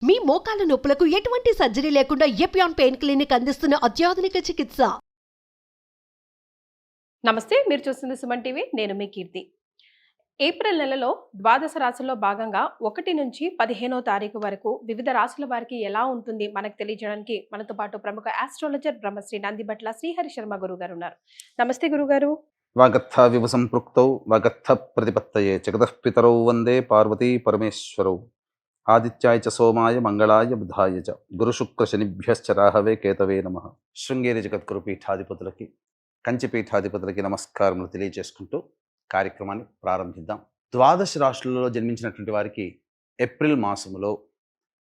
మీ మోకాల నొప్పులకు ఎటువంటి సర్జరీ లేకుండా ఎపియాన్ పెయిన్ క్లినిక్ అందిస్తున్న అత్యాధునిక చికిత్స. నమస్తే, మీరు చూస్తుంది సుమన్ టీవీ. నేను మీ కీర్తి. ఏప్రిల్ నెలలో ద్వాదశ రాశుల్లో భాగంగా 1 నుంచి 15వ తారీఖు వరకు వివిధ రాశుల వారికి ఎలా ఉంటుంది మనకు తెలియజేయడానికి మనతో పాటు ప్రముఖ ఆస్ట్రాలజర్ బ్రహ్మశ్రీ నందిబట్ల శ్రీహరి శర్మ గురువు గారు ఉన్నారు. నమస్తే గురుగారు. వాగర్థ వివ సంపృక్తౌ వాగర్థ ప్రతిపత్తయే జగతః పితరౌ వందే పార్వతీ పరమేశ్వరౌ ఆదిత్యాయ చ సోమాయ మంగళాయ బుధాయ చ గురుశుక్ర శనిభ్యశ్చ రాహవే కేతవే నమః. శృంగేరి జగద్గురు పీఠాధిపతులకి, కంచి పీఠాధిపతులకి నమస్కారములు తెలియజేసుకుంటూ కార్యక్రమాన్ని ప్రారంభిద్దాం. ద్వాదశ రాశులలో జన్మించినటువంటి వారికి ఏప్రిల్ మాసములో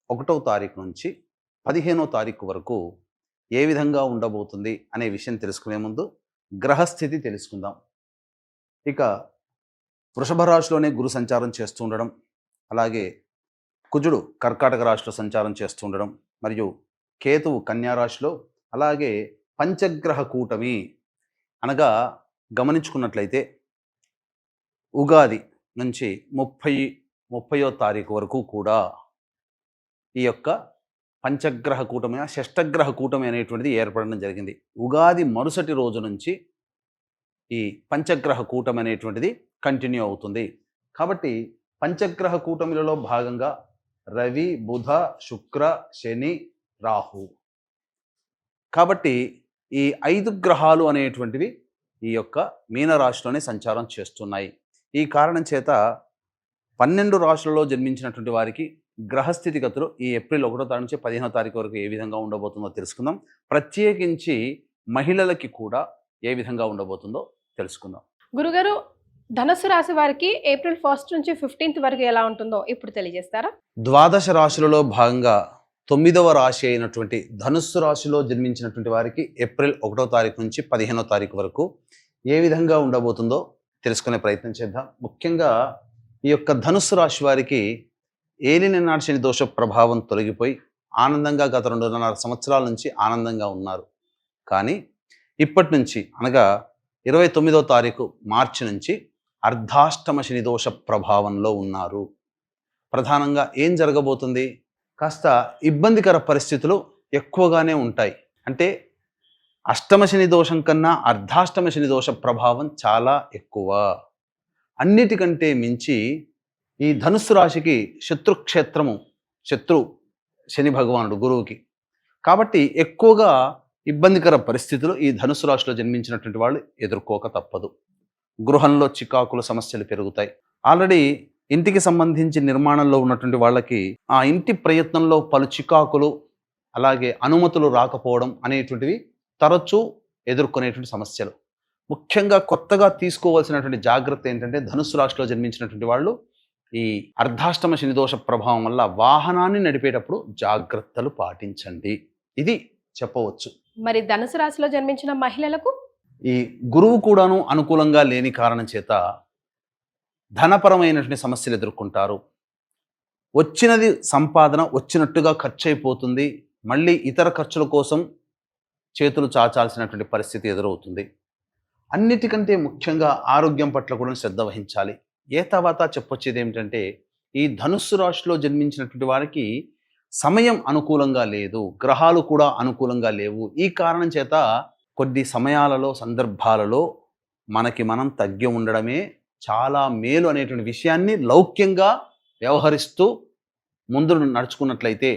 1వ తారీఖు నుంచి 15వ తారీఖు వరకు ఏ విధంగా ఉండబోతుంది అనే విషయం తెలుసుకునే ముందు గ్రహస్థితి తెలుసుకుందాం. ఇక వృషభ రాశిలోనే గురు సంచారం చేస్తూ ఉండడం, అలాగే కుజుడు కర్కాటక రాశిలో సంచారం చేస్తూ ఉండడం, మరియు కేతువు కన్యా రాశిలో, అలాగే పంచగ్రహ కూటమి అనగా గమనించుకున్నట్లయితే ఉగాది నుంచి 30వ తారీఖు వరకు కూడా ఈ యొక్క పంచగ్రహ కూటమి, షష్టగ్రహ కూటమి అనేటువంటిది ఏర్పడడం జరిగింది. ఉగాది మరుసటి రోజు నుంచి ఈ పంచగ్రహ కూటమి అనేటువంటిది కంటిన్యూ అవుతుంది. కాబట్టి పంచగ్రహ కూటమిలలో భాగంగా రవి, బుధ, శుక్ర, శని, రాహు. కాబట్టి ఈ 5 గ్రహాలు అనేటువంటివి ఈ యొక్క మీనరాశిలోనే సంచారం చేస్తున్నాయి. ఈ కారణం చేత 12 రాశులలో జన్మించినటువంటి వారికి గ్రహస్థితిగతులు ఈ ఏప్రిల్ 1వ తారీఖు నుంచి 15వ తారీఖు వరకు ఏ విధంగా ఉండబోతుందో తెలుసుకుందాం. ప్రత్యేకించి మహిళలకి కూడా ఏ విధంగా ఉండబోతుందో తెలుసుకుందాం. గురుగారు, ధనుస్సు రాశి వారికి ఏప్రిల్ 1 నుంచి 15th వరకు ఎలా ఉంటుందో ఇప్పుడు తెలియజేస్తారా? ద్వాదశ రాశులలో భాగంగా 9వ రాశి అయినటువంటి ధనుస్సు రాశిలో జన్మించినటువంటి వారికి ఏప్రిల్ 1వ తారీఖు నుంచి 15వ తారీఖు వరకు ఏ విధంగా ఉండబోతుందో తెలుసుకునే ప్రయత్నం చేద్దాం. ముఖ్యంగా ఈ యొక్క ధనుస్సు రాశి వారికి ఏలినాటి శని దోష ప్రభావం తొలగిపోయి ఆనందంగా గత 2.5 సంవత్సరాల నుంచి ఆనందంగా ఉన్నారు. కానీ ఇప్పటి నుంచి అనగా 29వ తారీఖు మార్చి నుంచి అర్ధాష్టమ శని దోష ప్రభావంలో ఉన్నారు. ప్రధానంగా ఏం జరగబోతుంది? కాస్త ఇబ్బందికర పరిస్థితులు ఎక్కువగానే ఉంటాయి. అంటే అష్టమ శని దోషం కన్నా అర్ధాష్టమ శని దోష ప్రభావం చాలా ఎక్కువ. అన్నిటికంటే మించి ఈ ధనుస్సు రాశికి శత్రుక్షేత్రము, శత్రు శని భగవానుడు గురువుకి. కాబట్టి ఎక్కువగా ఇబ్బందికర పరిస్థితులు ఈ ధనుస్సు రాశిలో జన్మించినటువంటి వాళ్ళు ఎదుర్కోక తప్పదు. గృహంలో చికాకుల సమస్యలు పెరుగుతాయి. ఆల్రెడీ ఇంటికి సంబంధించి నిర్మాణంలో ఉన్నటువంటి వాళ్ళకి ఆ ఇంటి ప్రయత్నంలో పలు చికాకులు, అలాగే అనుమతులు రాకపోవడం అనేటువంటివి తరచూ ఎదుర్కొనేటువంటి సమస్యలు. ముఖ్యంగా కొత్తగా తీసుకోవాల్సినటువంటి జాగ్రత్త ఏంటంటే ధనుస్సు రాశిలో జన్మించినటువంటి వాళ్ళు ఈ అర్ధాష్టమ శని దోష ప్రభావం వల్ల వాహనాన్ని నడిపేటప్పుడు జాగ్రత్తలు పాటించండి. ఇది చెప్పవచ్చు. మరి ధనుసు రాశిలో జన్మించిన మహిళలకు ఈ గురువు కూడాను అనుకూలంగా లేని కారణం చేత ధనపరమైనటువంటి సమస్యలు ఎదుర్కొంటారు. వచ్చినది సంపాదన వచ్చినట్టుగా ఖర్చు అయిపోతుంది. మళ్ళీ ఇతర ఖర్చుల కోసం చేతులు చాచాల్సినటువంటి పరిస్థితి ఎదురవుతుంది. అన్నిటికంటే ముఖ్యంగా ఆరోగ్యం పట్ల కూడా శ్రద్ధ వహించాలి. ఏ తర్వాత చెప్పొచ్చేది ఏమిటంటే ఈ ధనుస్సు రాశిలో జన్మించినటువంటి వారికి సమయం అనుకూలంగా లేదు, గ్రహాలు కూడా అనుకూలంగా లేవు. ఈ కారణం చేత కొద్ది సమయాలలో, సందర్భాలలో మనకి మనం తగ్గి ఉండడమే చాలా మేలు అనేటువంటి విషయాన్ని లౌక్యంగా వ్యవహరిస్తూ ముందు నడుచుకున్నట్లయితే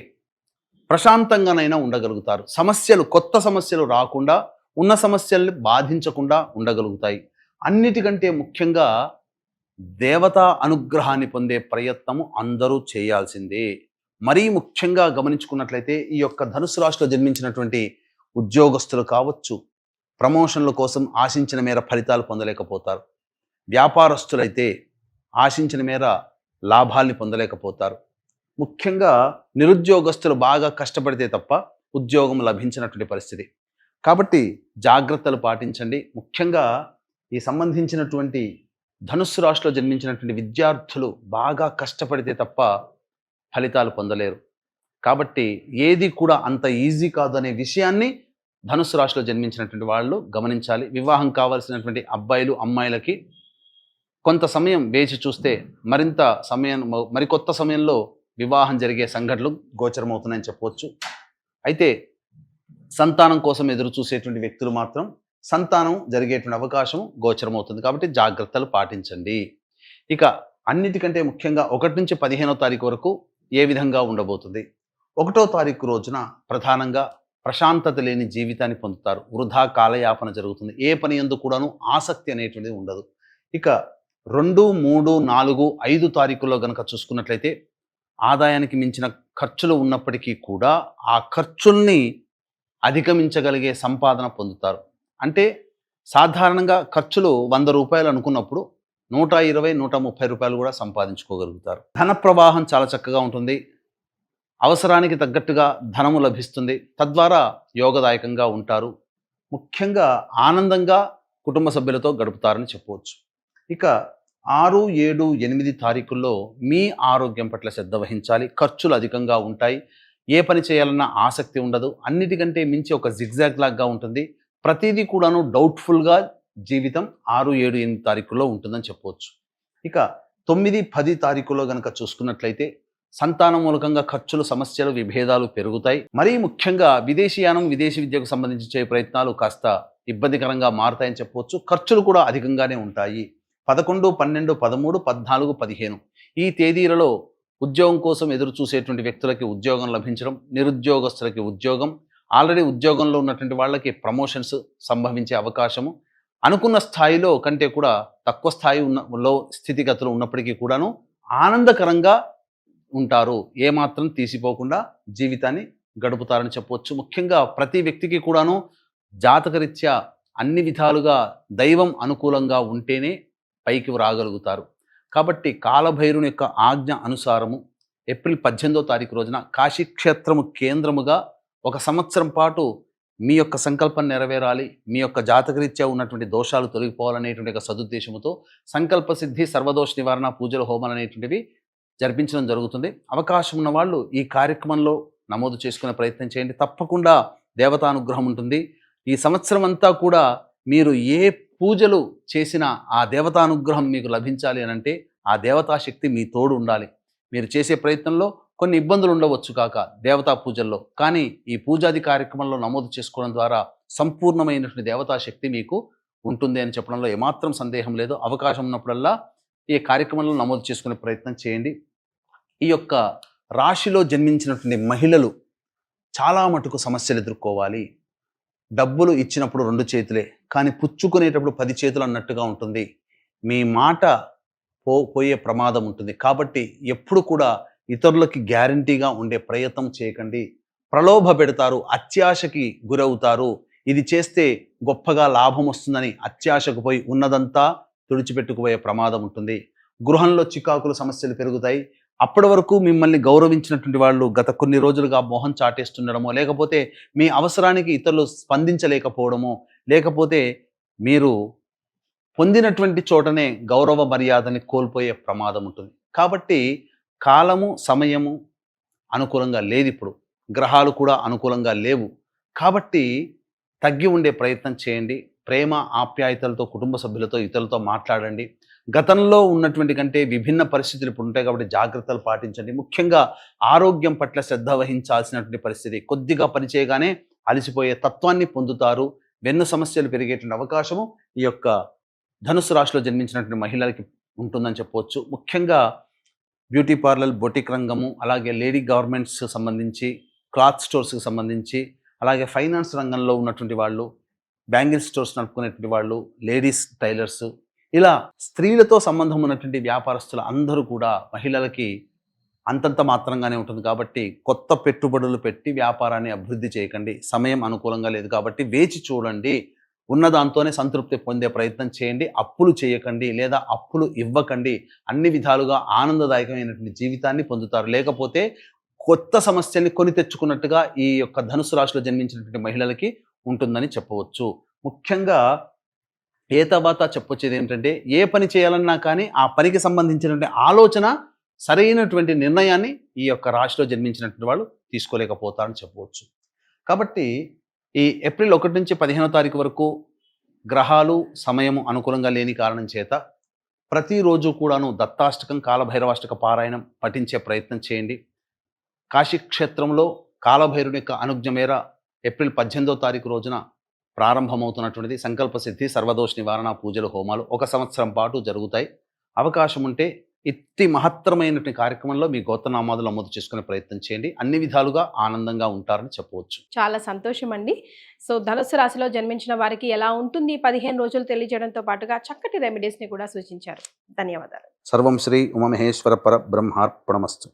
ప్రశాంతంగానైనా ఉండగలుగుతారు. సమస్యలు, కొత్త సమస్యలు రాకుండా, ఉన్న సమస్యల్ని బాధించకుండా ఉండగలుగుతాయి. అన్నిటికంటే ముఖ్యంగా దేవతా అనుగ్రహాన్ని పొందే ప్రయత్నము అందరూ చేయాల్సిందే. మరీ ముఖ్యంగా గమనించుకున్నట్లయితే ఈ యొక్క ధనుసు రాశిలో జన్మించినటువంటి ఉద్యోగస్తులు కావచ్చు, ప్రమోషన్ల కోసం ఆశించిన మేర ఫలితాలు పొందలేకపోతారు. వ్యాపారస్తులైతే ఆశించిన మేర లాభాల్ని పొందలేకపోతారు. ముఖ్యంగా నిరుద్యోగస్తులు బాగా కష్టపడితే తప్ప ఉద్యోగం లభించినటువంటి పరిస్థితి. కాబట్టి జాగ్రత్తలు పాటించండి. ముఖ్యంగా ఈ సంబంధించినటువంటి ధనుస్సు రాశిలో జన్మించినటువంటి విద్యార్థులు బాగా కష్టపడితే తప్ప ఫలితాలు పొందలేరు. కాబట్టి ఏది కూడా అంత ఈజీ కాదు అనే విషయాన్ని ధనుస్సు రాశిలో జన్మించినటువంటి వాళ్ళు గమనించాలి. వివాహం కావాల్సినటువంటి అబ్బాయిలు, అమ్మాయిలకి కొంత సమయం వేచి చూస్తే మరికొత్త సమయంలో వివాహం జరిగే సంఘటనలు గోచరమవుతున్నాయని చెప్పవచ్చు. అయితే సంతానం కోసం ఎదురు చూసేటువంటి వ్యక్తులు మాత్రం సంతానం జరిగేటువంటి అవకాశం గోచరమవుతుంది. కాబట్టి జాగ్రత్తలు పాటించండి. ఇక అన్నిటికంటే ముఖ్యంగా 1 నుంచి 15వ తారీఖు వరకు ఏ విధంగా ఉండబోతుంది? 1వ తారీఖు రోజున ప్రధానంగా ప్రశాంతత లేని జీవితాన్ని పొందుతారు. వృధా కాలయాపన జరుగుతుంది. ఏ పని యందు కూడాను ఆసక్తి అనేటువంటిది ఉండదు. ఇక 2, 3, 4, 5 తారీఖుల్లో గనక చూసుకున్నట్లయితే ఆదాయానికి మించిన ఖర్చులు ఉన్నప్పటికీ కూడా ఆ ఖర్చుల్ని అధిగమించగలిగే సంపాదన పొందుతారు. అంటే సాధారణంగా ఖర్చులు 100 రూపాయలు అనుకున్నప్పుడు 120, 130 రూపాయలు కూడా సంపాదించుకోగలుగుతారు. ధన ప్రవాహం చాలా చక్కగా ఉంటుంది. అవసరానికి తగ్గట్టుగా ధనము లభిస్తుంది. తద్వారా యోగదాయకంగా ఉంటారు. ముఖ్యంగా ఆనందంగా కుటుంబ సభ్యులతో గడుపుతారని చెప్పవచ్చు. ఇక 6, 7, 8 తారీఖుల్లో మీ ఆరోగ్యం పట్ల శ్రద్ధ వహించాలి. ఖర్చులు అధికంగా ఉంటాయి. ఏ పని చేయాలన్నా ఆసక్తి ఉండదు. అన్నిటికంటే మించి ఒక జిగ్జాగ్ లాగా ఉంటుంది. ప్రతిదీ కూడాను డౌట్ఫుల్గా జీవితం 6, 7, 8 తారీఖుల్లో ఉంటుందని చెప్పవచ్చు. ఇక 9, 10 తారీఖుల్లో కనుక చూసుకున్నట్లయితే సంతానం మూలకంగా ఖర్చులు, సమస్యలు, విభేదాలు పెరుగుతాయి. మరీ ముఖ్యంగా విదేశీయానం, విదేశీ విద్యకు సంబంధించి చేసే ప్రయత్నాలు కాస్త ఇబ్బందికరంగా మారుతాయని చెప్పవచ్చు. ఖర్చులు కూడా అధికంగానే ఉంటాయి. 11, 12, 13, 14, 15 ఈ తేదీలలో ఉద్యోగం కోసం ఎదురు చూసేటువంటి వ్యక్తులకి ఉద్యోగం లభించడం, నిరుద్యోగస్తులకి ఉద్యోగం, ఆల్రెడీ ఉద్యోగంలో ఉన్నటువంటి వాళ్ళకి ప్రమోషన్స్ సంభవించే అవకాశము, అనుకున్న స్థాయిలో కంటే కూడా తక్కువ స్థాయి స్థితిగతులు ఉన్నప్పటికీ కూడాను ఆనందకరంగా ఉంటారు. ఏమాత్రం తీసిపోకుండా జీవితాన్ని గడుపుతారని చెప్పవచ్చు. ముఖ్యంగా ప్రతి వ్యక్తికి కూడాను జాతకరీత్యా అన్ని విధాలుగా దైవం అనుకూలంగా ఉంటేనే పైకి రాగలుగుతారు. కాబట్టి కాలభైరుని యొక్క ఆజ్ఞ అనుసారము ఏప్రిల్ 18వ తారీఖు రోజున కాశీక్షేత్రము కేంద్రముగా 1 సంవత్సరం పాటు మీ యొక్క సంకల్పం నెరవేరాలి, మీ యొక్క జాతకరీత్యా ఉన్నటువంటి దోషాలు తొలగిపోవాలనేటువంటి ఒక సదుద్దేశంతో సంకల్ప సిద్ధి, సర్వదోష నివారణ పూజలు, హోమాలు అనేటువంటివి జరిపించడం జరుగుతుంది. అవకాశం ఉన్న వాళ్ళు ఈ కార్యక్రమంలో నమోదు చేసుకునే ప్రయత్నం చేయండి. తప్పకుండా దేవతానుగ్రహం ఉంటుంది. ఈ సంవత్సరం అంతా కూడా మీరు ఏ పూజలు చేసినా ఆ దేవతానుగ్రహం మీకు లభించాలి అని అంటే ఆ దేవతాశక్తి మీ తోడు ఉండాలి. మీరు చేసే ప్రయత్నంలో కొన్ని ఇబ్బందులు ఉండవచ్చు కాక దేవతా పూజల్లో, కానీ ఈ పూజాది కార్యక్రమంలో నమోదు చేసుకోవడం ద్వారా సంపూర్ణమైనటువంటి దేవతాశక్తి మీకు ఉంటుంది అని చెప్పడంలో ఏమాత్రం సందేహం లేదు. అవకాశం ఉన్నప్పుడల్లా ఈ కార్యక్రమంలో నమోదు చేసుకునే ప్రయత్నం చేయండి. ఈ యొక్క రాశిలో జన్మించినటువంటి మహిళలు చాలా మటుకు సమస్యలు ఎదుర్కోవాలి. డబ్బులు ఇచ్చినప్పుడు 2 చేతులే, కానీ పుచ్చుకునేటప్పుడు 10 చేతులు అన్నట్టుగా ఉంటుంది. మీ మాట పోయే ప్రమాదం ఉంటుంది. కాబట్టి ఎప్పుడు కూడా ఇతరులకి గ్యారంటీగా ఉండే ప్రయత్నం చేయకండి. ప్రలోభ పెడతారు, అత్యాశకి గురవుతారు. ఇది చేస్తే గొప్పగా లాభం వస్తుందని అత్యాశకు పోయి ఉన్నదంతా తుడిచిపెట్టుకుపోయే ప్రమాదం ఉంటుంది. గృహంలో చికాకులు, సమస్యలు పెరుగుతాయి. అప్పటి వరకు మిమ్మల్ని గౌరవించినటువంటి వాళ్ళు గత కొన్ని రోజులుగా మొహం చాటేస్తుండడమో, లేకపోతే మీ అవసరానికి ఇతరులు స్పందించలేకపోవడమో, లేకపోతే మీరు పొందినటువంటి చోటనే గౌరవ మర్యాదని కోల్పోయే ప్రమాదం ఉంటుంది. కాబట్టి కాలము, సమయము అనుకూలంగా లేదు. ఇప్పుడు గ్రహాలు కూడా అనుకూలంగా లేవు. కాబట్టి తగ్గి ఉండే ప్రయత్నం చేయండి. ప్రేమ, ఆప్యాయతలతో కుటుంబ సభ్యులతో, ఇతరులతో మాట్లాడండి. గతంలో ఉన్నటువంటి కంటే విభిన్న పరిస్థితులు ఇప్పుడు ఉంటాయి కాబట్టి జాగ్రత్తలు పాటించండి. ముఖ్యంగా ఆరోగ్యం పట్ల శ్రద్ధ వహించాల్సినటువంటి పరిస్థితి. కొద్దిగా పనిచేయగానే అలసిపోయే తత్వాన్ని పొందుతారు. వెన్ను సమస్యలు పెరిగేటువంటి అవకాశము ఈ యొక్క ధనుసు రాశిలో జన్మించినటువంటి మహిళలకి ఉంటుందని చెప్పవచ్చు. ముఖ్యంగా బ్యూటీ పార్లర్, బొటిక్ రంగము, అలాగే లేడీ గవర్నమెంట్స్ సంబంధించి, క్లాత్ స్టోర్స్కి సంబంధించి, అలాగే ఫైనాన్స్ రంగంలో ఉన్నటువంటి వాళ్ళు, బ్యాంగిల్ స్టోర్స్ నడుపుకునేటువంటి వాళ్ళు, లేడీస్ టైలర్స్, ఇలా స్త్రీలతో సంబంధం ఉన్నటువంటి వ్యాపారస్తులు అందరూ కూడా మహిళలకి అంతంత మాత్రంగానే ఉంటుంది. కాబట్టి కొత్త పెట్టుబడులు పెట్టి వ్యాపారాన్ని అభివృద్ధి చేయకండి. సమయం అనుకూలంగా లేదు కాబట్టి వేచి చూడండి. ఉన్నదాంతోనే సంతృప్తి పొందే ప్రయత్నం చేయండి. అప్పులు చేయకండి, లేదా అప్పులు ఇవ్వకండి. అన్ని విధాలుగా ఆనందదాయకమైనటువంటి జీవితాన్ని పొందుతారు. లేకపోతే కొత్త సమస్యల్ని కొని తెచ్చుకున్నట్టుగా ఈ యొక్క ధనుసు రాశిలో జన్మించినటువంటి మహిళలకి ఉంటుందని చెప్పవచ్చు. ముఖ్యంగా తర్వాత చెప్పొచ్చేది ఏంటంటే, ఏ పని చేయాలన్నా కానీ ఆ పనికి సంబంధించినటువంటి ఆలోచన, సరైనటువంటి నిర్ణయాన్ని ఈ యొక్క రాశిలో జన్మించినటువంటి వాళ్ళు తీసుకోలేకపోతారని చెప్పవచ్చు. కాబట్టి ఈ ఏప్రిల్ 1 నుంచి 15వ తారీఖు వరకు గ్రహాలు, సమయము అనుకూలంగా లేని కారణం చేత ప్రతిరోజు కూడాను దత్తాష్టకం కాలభైరవాష్టక పారాయణం పఠించే ప్రయత్నం చేయండి. కాశీ క్షేత్రంలో కాలభైరుని యొక్క అనుజ్ఞ మేర ఏప్రిల్ 18వ తారీఖు రోజున ప్రారంభమవుతున్నటువంటిది సంకల్ప సిద్ధి సర్వదోష నివారణ పూజలు హోమాలు 1 సంవత్సరం పాటు జరుగుతాయి. అవకాశం ఉంటే ఇట్టి మహత్తరమైనటువంటి కార్యక్రమంలో మీ గోత్రనామాదులు నమోదు చేసుకునే ప్రయత్నం చేయండి. అన్ని విధాలుగా ఆనందంగా ఉంటారని చెప్పవచ్చు. చాలా సంతోషం అండి. సో ధనుస్సు రాశిలో జన్మించిన వారికి ఎలా ఉంటుంది 15 రోజులు తెలియజేయడంతో పాటుగా చక్కటి రెమెడీస్ని కూడా సూచించారు. ధన్యవాదాలు. సర్వం శ్రీ ఉమామహేశ్వర పర బ్రహ్మార్పణమస్తు.